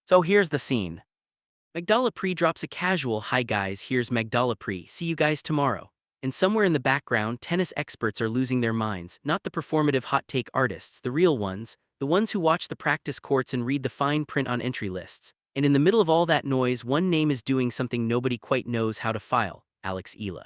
So here's the scene. Magdalena Fręch drops a casual, "Hi guys, here's Magdalena Fręch, see you guys tomorrow." And somewhere in the background, tennis experts are losing their minds, not the performative hot take artists, the real ones, the ones who watch the practice courts and read the fine print on entry lists. And in the middle of all that noise, one name is doing something nobody quite knows how to file: Alexandra Eala.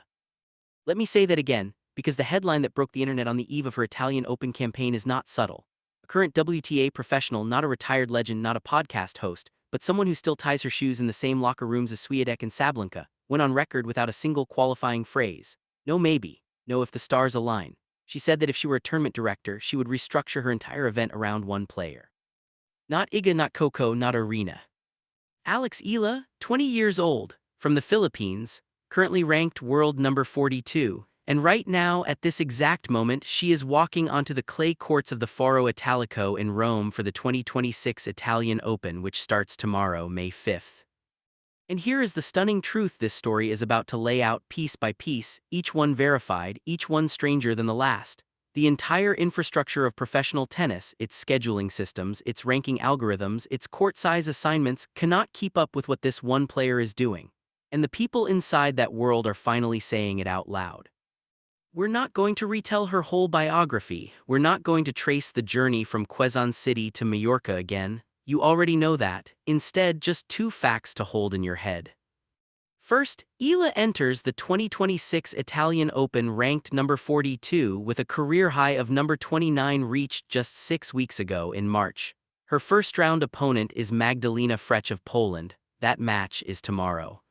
Let me say that again, because the headline that broke the internet on the eve of her Italian Open campaign is not subtle. A current WTA professional, not a retired legend, not a podcast host, but someone who still ties her shoes in the same locker rooms as Swiatek and Sablenka, went on record without a single qualifying phrase. No maybe, no if the stars align. She said that if she were a tournament director, she would restructure her entire event around one player. Not Iga, not Coco, not Arena. Alex Eala, 20 years old, from the Philippines, currently ranked world number 42, and right now, at this exact moment, she is walking onto the clay courts of the Foro Italico in Rome for the 2026 Italian Open, which starts tomorrow, May 5th. And here is the stunning truth this story is about to lay out piece by piece, each one verified, each one stranger than the last. The entire infrastructure of professional tennis, its scheduling systems, its ranking algorithms, its court size assignments, cannot keep up with what this one player is doing. And the people inside that world are finally saying it out loud. We're not going to retell her whole biography. We're not going to trace the journey from Quezon City to Mallorca again. You already know that. Instead, just two facts to hold in your head. First, Eala enters the 2026 Italian Open ranked number 42 with a career high of number 29 reached just 6 weeks ago in March. Her first-round opponent is Magdalena Fręch of Poland. That match is tomorrow.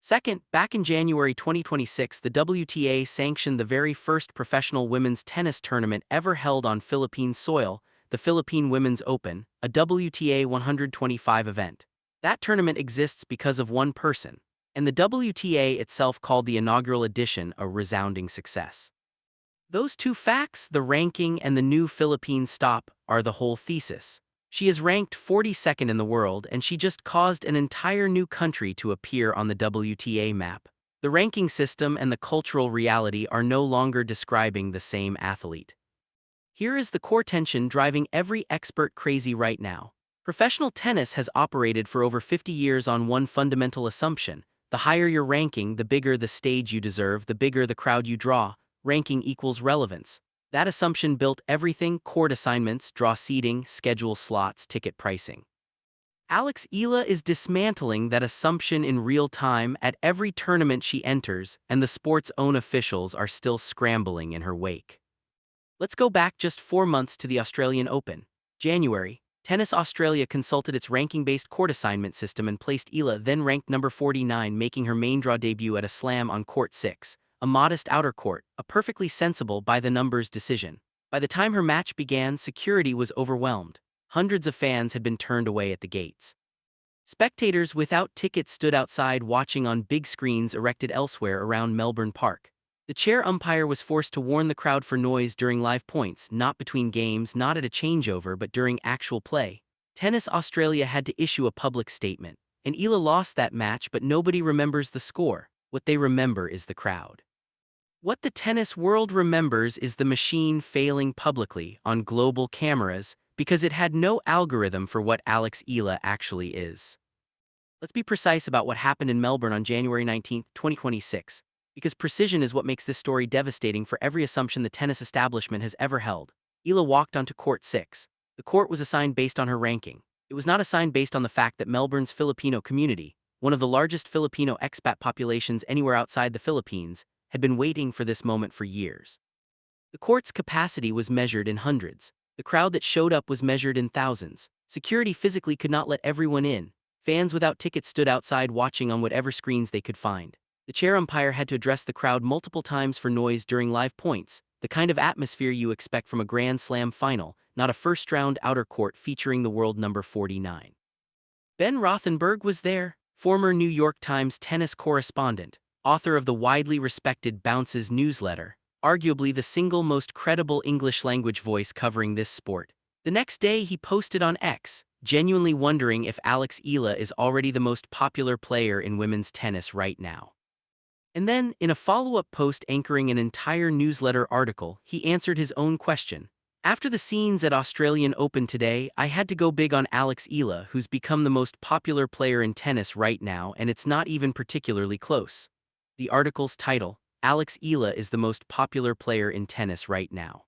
Second, back in January 2026, the WTA sanctioned the very first professional women's tennis tournament ever held on Philippine soil, the Philippine Women's Open, a WTA 125 event. That tournament exists because of one person, and the WTA itself called the inaugural edition a resounding success. Those two facts, the ranking and the new Philippine stop, are the whole thesis. She is ranked 42nd in the world, and she just caused an entire new country to appear on the WTA map. The ranking system and the cultural reality are no longer describing the same athlete. Here is the core tension driving every expert crazy right now. Professional tennis has operated for over 50 years on one fundamental assumption: the higher your ranking, the bigger the stage you deserve, the bigger the crowd you draw. Ranking equals relevance. That assumption built everything: court assignments, draw seeding, schedule slots, ticket pricing. Alex Eala is dismantling that assumption in real time at every tournament she enters, and the sport's own officials are still scrambling in her wake. Let's go back just 4 months to the Australian Open. January, Tennis Australia consulted its ranking-based court assignment system and placed Eala, then ranked number 49, making her main draw debut at a slam on court 6. A modest outer court, a perfectly sensible by-the-numbers decision. By the time her match began, security was overwhelmed. Hundreds of fans had been turned away at the gates. Spectators without tickets stood outside watching on big screens erected elsewhere around Melbourne Park. The chair umpire was forced to warn the crowd for noise during live points, not between games, not at a changeover, but during actual play. Tennis Australia had to issue a public statement. And Eala lost that match, but nobody remembers the score. What they remember is the crowd. What the tennis world remembers is the machine failing publicly on global cameras because it had no algorithm for what Alex Eala actually is. Let's be precise about what happened in Melbourne on January 19, 2026, because precision is what makes this story devastating for every assumption the tennis establishment has ever held. Eala walked onto court 6. The court was assigned based on her ranking. It was not assigned based on the fact that Melbourne's Filipino community, one of the largest Filipino expat populations anywhere outside the Philippines, had been waiting for this moment for years. The court's capacity was measured in hundreds. The crowd that showed up was measured in thousands. Security physically could not let everyone in. Fans without tickets stood outside watching on whatever screens they could find. The chair umpire had to address the crowd multiple times for noise during live points, the kind of atmosphere you expect from a Grand Slam final, not a first-round outer court featuring the world number 49. Ben Rothenberg was there, former New York Times tennis correspondent, author of the widely respected Bounces newsletter, arguably the single most credible English-language voice covering this sport. The next day he posted on X, genuinely wondering if Alex Eala is already the most popular player in women's tennis right now. And then, in a follow-up post anchoring an entire newsletter article, he answered his own question. After the scenes at Australian Open today, I had to go big on Alex Eala, who's become the most popular player in tennis right now, and it's not even particularly close. The article's title, Alex Eala is the most popular player in tennis right now.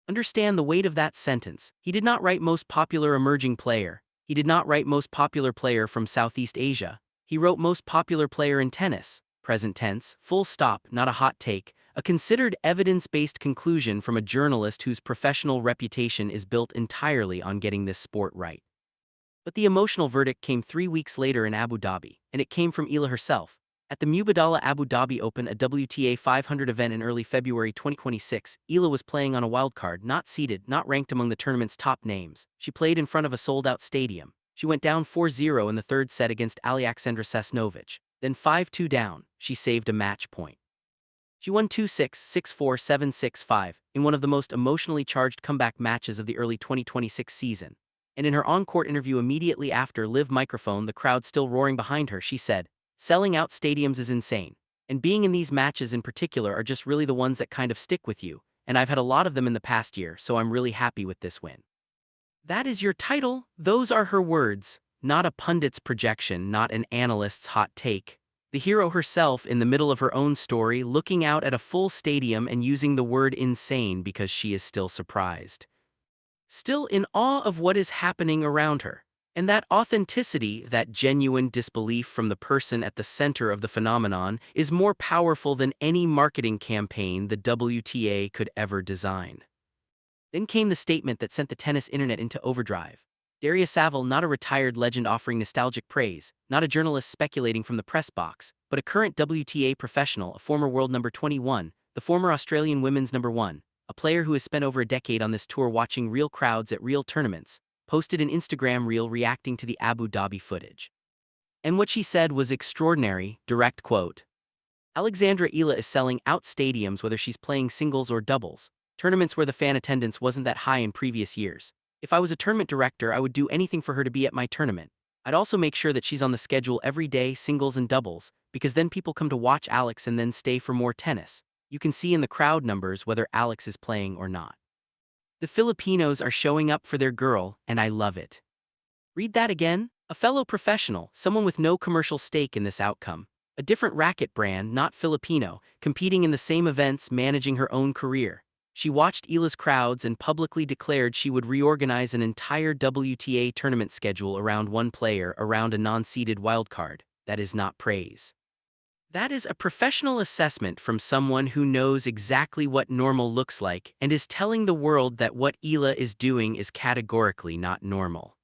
Understand the weight of that sentence. He did not write most popular emerging player. He did not write most popular player from Southeast Asia. He wrote most popular player in tennis. Present tense, full stop, not a hot take, a considered evidence-based conclusion from a journalist whose professional reputation is built entirely on getting this sport right. But the emotional verdict came 3 weeks later in Abu Dhabi, and it came from Eala herself. At the Mubadala Abu Dhabi Open, a WTA 500 event in early February 2026, Eala was playing on a wildcard, not seeded, not ranked among the tournament's top names. She played in front of a sold-out stadium. She went down 4-0 in the third set against Alexandra Eala. Then 5-2 down, she saved a match point. She won 2-6, 6-4, 7-6, 5 in one of the most emotionally charged comeback matches of the early 2026 season. And in her on-court interview immediately after live microphone, the crowd still roaring behind her, she said, "Selling out stadiums is insane. And being in these matches in particular are just really the ones that kind of stick with you, and I've had a lot of them in the past year, so I'm really happy with this win." That is your title. Those are her words, not a pundit's projection, not an analyst's hot take. The hero herself in the middle of her own story, looking out at a full stadium and using the word insane because she is still surprised. Still in awe of what is happening around her. And that authenticity, that genuine disbelief from the person at the center of the phenomenon, is more powerful than any marketing campaign the WTA could ever design. Then came the statement that sent the tennis internet into overdrive. Daria Saville, not a retired legend offering nostalgic praise, not a journalist speculating from the press box, but a current WTA professional, a former world number 21, the former Australian women's number 1, a player who has spent over a decade on this tour watching real crowds at real tournaments, posted an Instagram reel reacting to the Abu Dhabi footage. And what she said was extraordinary, direct quote. "Alexandra Eala is selling out stadiums whether she's playing singles or doubles, tournaments where the fan attendance wasn't that high in previous years. If I was a tournament director, I would do anything for her to be at my tournament. I'd also make sure that she's on the schedule every day, singles and doubles, because then people come to watch Alex and then stay for more tennis. You can see in the crowd numbers whether Alex is playing or not. The Filipinos are showing up for their girl, and I love it." Read that again? A fellow professional, someone with no commercial stake in this outcome. A different racket brand, not Filipino, competing in the same events, managing her own career. She watched Eala's crowds and publicly declared she would reorganize an entire WTA tournament schedule around one player, around a non-seeded wildcard. That is not praise. That is a professional assessment from someone who knows exactly what normal looks like and is telling the world that what Eala is doing is categorically not normal.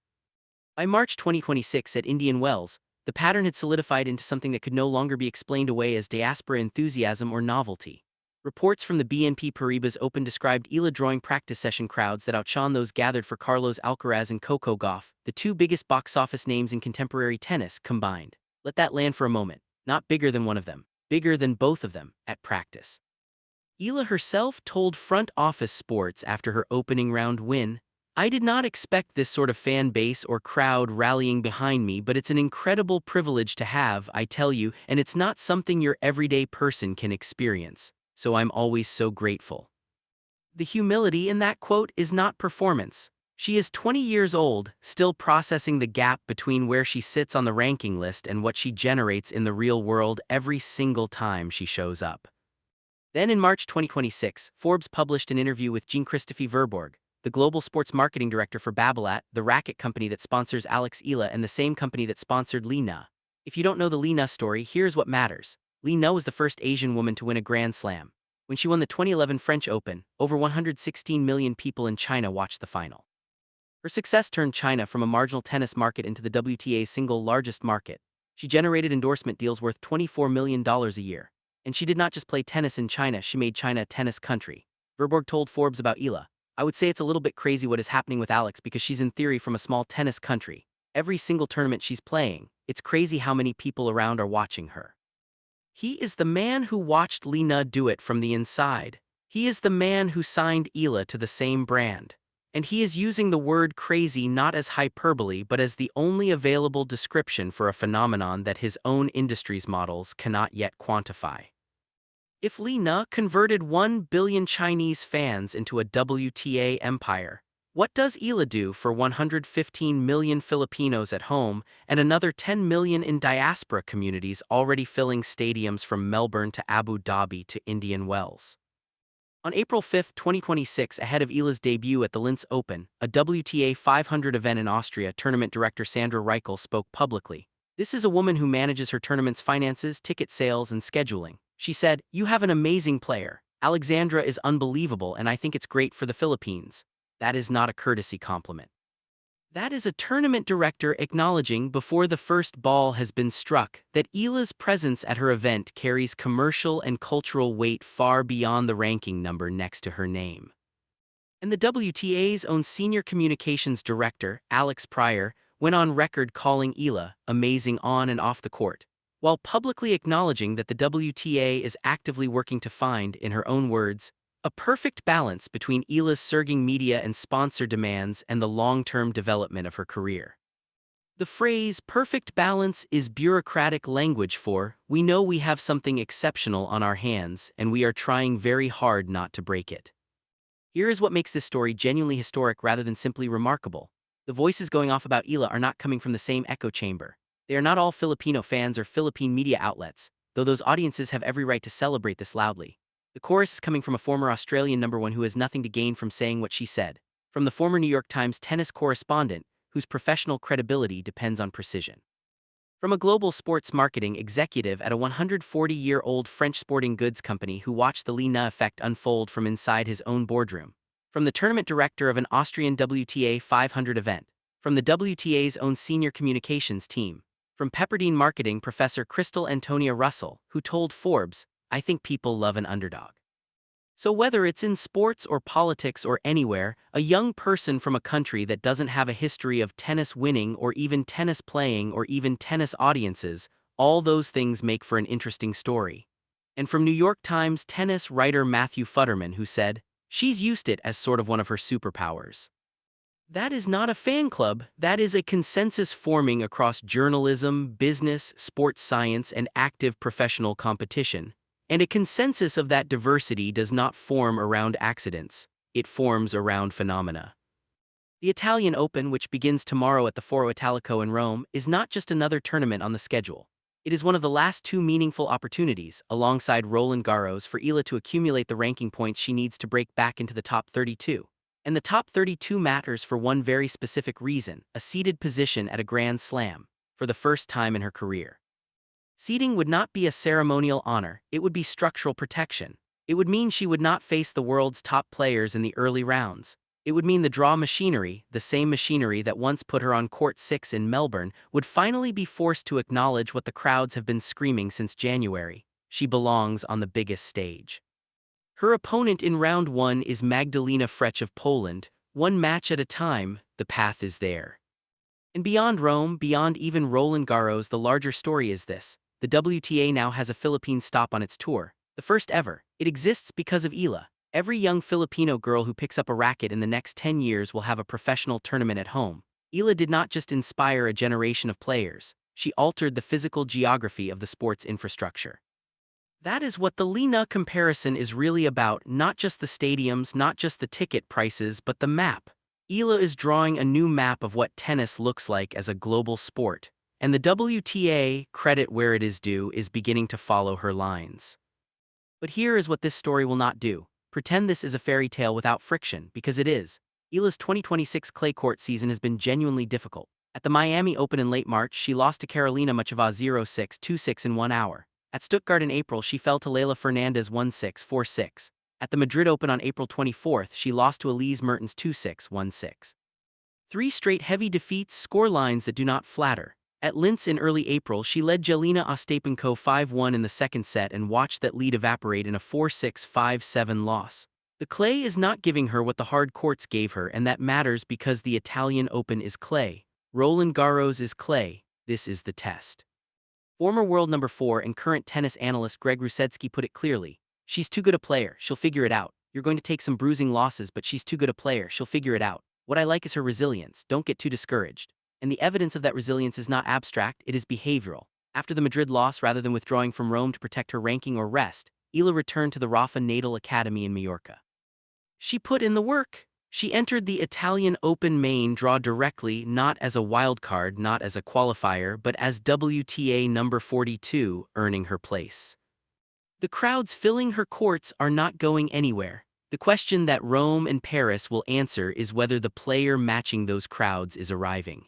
By March 2026 at Indian Wells, the pattern had solidified into something that could no longer be explained away as diaspora enthusiasm or novelty. Reports from the BNP Paribas Open described Eala drawing practice session crowds that outshone those gathered for Carlos Alcaraz and Coco Gauff, the two biggest box office names in contemporary tennis, combined. Let that land for a moment. Not bigger than one of them, bigger than both of them, at practice. Eala herself told Front Office Sports after her opening round win, "I did not expect this sort of fan base or crowd rallying behind me, but it's an incredible privilege to have, I tell you, and it's not something your everyday person can experience. So I'm always so grateful." The humility in that quote is not performance. She is 20 years old, still processing the gap between where she sits on the ranking list and what she generates in the real world every single time she shows up. Then in March 2026, Forbes published an interview with Jean-Christophe Verbourg, the global sports marketing director for Babolat, the racket company that sponsors Alex Eala and the same company that sponsored Li Na. If you don't know the Li Na story, here's what matters. Li Na was the first Asian woman to win a Grand Slam. When she won the 2011 French Open, over 116 million people in China watched the final. Her success turned China from a marginal tennis market into the WTA's single largest market. She generated endorsement deals worth $24 million a year. And she did not just play tennis in China, she made China a tennis country. Verbourg told Forbes about Eala, "I would say it's a little bit crazy what is happening with Alex because she's in theory from a small tennis country. Every single tournament she's playing, it's crazy how many people around are watching her." He is the man who watched Li Na do it from the inside. He is the man who signed Eala to the same brand. And he is using the word crazy not as hyperbole but as the only available description for a phenomenon that his own industry's models cannot yet quantify. If Li Na converted 1 billion Chinese fans into a WTA empire, what does Eala do for 115 million Filipinos at home and another 10 million in diaspora communities already filling stadiums from Melbourne to Abu Dhabi to Indian Wells? On April 5, 2026, ahead of Eala's debut at the Linz Open, a WTA 500 event in Austria, tournament director Sandra Reichel spoke publicly. This is a woman who manages her tournament's finances, ticket sales, and scheduling. She said, "You have an amazing player. Alexandra is unbelievable, and I think it's great for the Philippines." That is not a courtesy compliment. That is a tournament director acknowledging before the first ball has been struck that Eala's presence at her event carries commercial and cultural weight far beyond the ranking number next to her name. And the WTA's own senior communications director, Alex Pryor, went on record calling Eala amazing on and off the court, while publicly acknowledging that the WTA is actively working to find, in her own words, a perfect balance between Eala's surging media and sponsor demands and the long-term development of her career. The phrase perfect balance is bureaucratic language for, we know we have something exceptional on our hands and we are trying very hard not to break it. Here is what makes this story genuinely historic rather than simply remarkable. The voices going off about Eala are not coming from the same echo chamber. They are not all Filipino fans or Philippine media outlets, though those audiences have every right to celebrate this loudly. The chorus is coming from a former Australian number one who has nothing to gain from saying what she said, from the former New York Times tennis correspondent whose professional credibility depends on precision, from a global sports marketing executive at a 140-year-old French sporting goods company who watched the Li Na effect unfold from inside his own boardroom, from the tournament director of an Austrian WTA 500 event, from the WTA's own senior communications team, from Pepperdine marketing professor Crystal Antonia Russell, who told Forbes, "I think people love an underdog." So whether it's in sports or politics or anywhere, a young person from a country that doesn't have a history of tennis winning or even tennis playing or even tennis audiences, all those things make for an interesting story. And from New York Times tennis writer Matthew Futterman, who said, "She's used it as sort of one of her superpowers." That is not a fan club, that is a consensus forming across journalism, business, sports science, and active professional competition. And a consensus of that diversity does not form around accidents, it forms around phenomena. The Italian Open, which begins tomorrow at the Foro Italico in Rome, is not just another tournament on the schedule. It is one of the last two meaningful opportunities, alongside Roland Garros, for Eala to accumulate the ranking points she needs to break back into the top 32. And the top 32 matters for one very specific reason: a seeded position at a Grand Slam, for the first time in her career. Seeding would not be a ceremonial honor, it would be structural protection. It would mean she would not face the world's top players in the early rounds. It would mean the draw machinery, the same machinery that once put her on court 6 in Melbourne, would finally be forced to acknowledge what the crowds have been screaming since January: she belongs on the biggest stage. Her opponent in round 1 is Magdalena Fręch of Poland. One match at a time, the path is there. And beyond Rome, beyond even Roland Garros, the larger story is this: the WTA now has a Philippine stop on its tour, the first ever. It exists because of Eala. Every young Filipino girl who picks up a racket in the next 10 years will have a professional tournament at home. Eala did not just inspire a generation of players, she altered the physical geography of the sports infrastructure. That is what the Li Na comparison is really about, not just the stadiums, not just the ticket prices, but the map. Eala is drawing a new map of what tennis looks like as a global sport, and the WTA, credit where it is due, is beginning to follow her lines. But here is what this story will not do: pretend this is a fairy tale without friction, because it is. Eala's 2026 clay court season has been genuinely difficult. At the Miami Open in late March, she lost to Carolina Muchova 0-6, 2-6 in 1 hour. At Stuttgart in April, she fell to Leylah Fernandez 1-6, 4-6. At the Madrid Open on April 24, she lost to Elise Mertens 2-6, 1-6. 3 straight heavy defeats, scorelines that do not flatter. At Linz in early April, she led Jelena Ostapenko 5-1 in the second set and watched that lead evaporate in a 4-6, 5-7 loss. The clay is not giving her what the hard courts gave her, and that matters because the Italian Open is clay. Roland Garros is clay. This is the test. Former world number 4 and current tennis analyst Greg Rusetsky put it clearly: "She's too good a player, she'll figure it out. You're going to take some bruising losses, but she's too good a player, she'll figure it out. What I like is her resilience, don't get too discouraged." And the evidence of that resilience is not abstract, it is behavioral. After the Madrid loss, rather than withdrawing from Rome to protect her ranking or rest, Eala returned to the Rafa Natal Academy in Majorca. She put in the work. She entered the Italian Open main draw directly, not as a wildcard, not as a qualifier, but as WTA number 42, earning her place. The crowds filling her courts are not going anywhere. The question that Rome and Paris will answer is whether the player matching those crowds is arriving.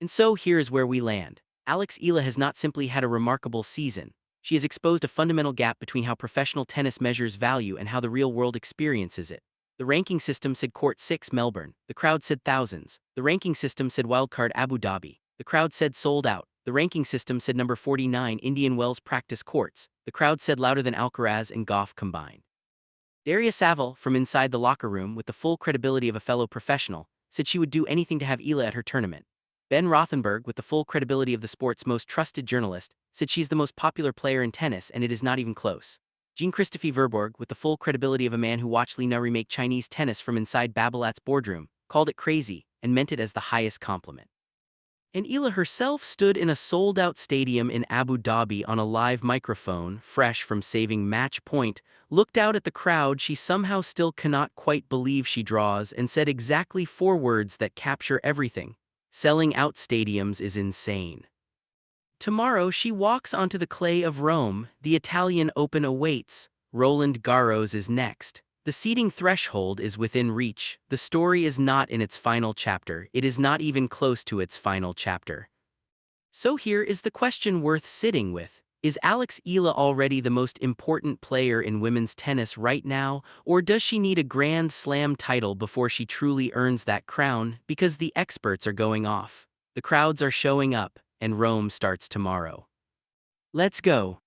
And so here's where we land. Alex Eala has not simply had a remarkable season. She has exposed a fundamental gap between how professional tennis measures value and how the real world experiences it. The ranking system said Court 6 Melbourne. The crowd said thousands. The ranking system said wildcard Abu Dhabi. The crowd said sold out. The ranking system said number 49 Indian Wells practice courts. The crowd said louder than Alcaraz and Goff combined. Daria Saville, from inside the locker room with the full credibility of a fellow professional, said she would do anything to have Eala at her tournament. Ben Rothenberg, with the full credibility of the sport's most trusted journalist, said she's the most popular player in tennis and it is not even close. Jean-Christophe Verborg, with the full credibility of a man who watched Li Na remake Chinese tennis from inside Babolat's boardroom, called it crazy and meant it as the highest compliment. And Eala herself stood in a sold-out stadium in Abu Dhabi on a live microphone, fresh from saving match point, looked out at the crowd she somehow still cannot quite believe she draws, and said exactly 4 words that capture everything. Selling out stadiums is insane. Tomorrow she walks onto the clay of Rome. The Italian Open awaits. Roland Garros is next. The seeding threshold is within reach. The story is not in its final chapter. It is not even close to its final chapter. So here is the question worth sitting with. Is Alex Eala already the most important player in women's tennis right now, or does she need a Grand Slam title before she truly earns that crown? Because the experts are going off. The crowds are showing up, and Rome starts tomorrow. Let's go.